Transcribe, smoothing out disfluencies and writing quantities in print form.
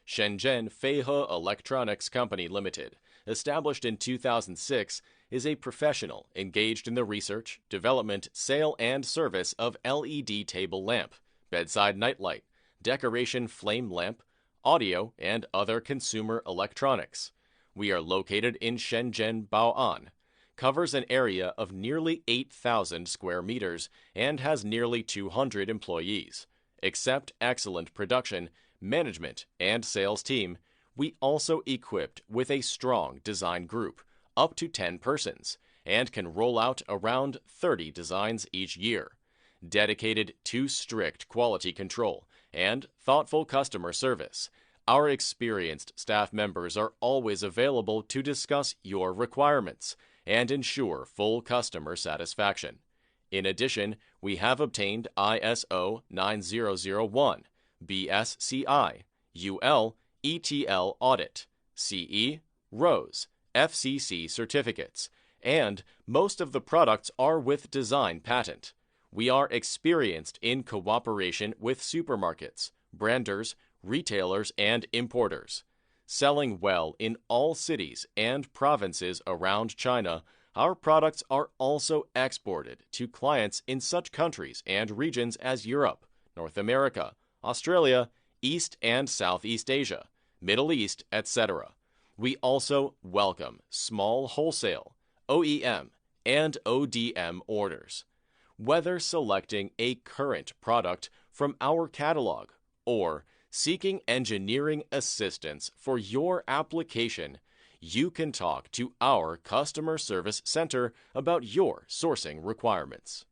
Shenzhen Feihe Electronics Company Limited, established in 2006, is a professional engaged in the research, development, sale, and service of LED table lamp, bedside nightlight, decoration flame lamp, audio, and other consumer electronics. We are located in Shenzhen Bao'an, covers an area of nearly 8,000 square meters, and has nearly 200 employees. Except excellent production, management, and sales team, we also equipped with a strong design group, up to 10 persons, and can roll out around 30 designs each year. Dedicated to strict quality control and thoughtful customer service, our experienced staff members are always available to discuss your requirements and ensure full customer satisfaction. In addition, we have obtained ISO 9001, BSCI, UL, ETL audit, CE, ROHS, FCC certificates, and most of the products are with design patent. We are experienced in cooperation with supermarkets, branders, retailers, and importers. Selling well in all cities and provinces around China, our products are also exported to clients in such countries and regions as Europe, North America, Australia, East and Southeast Asia, Middle East, etc. We also welcome small wholesale, OEM, and ODM orders. Whether selecting a current product from our catalog or seeking engineering assistance for your application, you can talk to our customer service center about your sourcing requirements.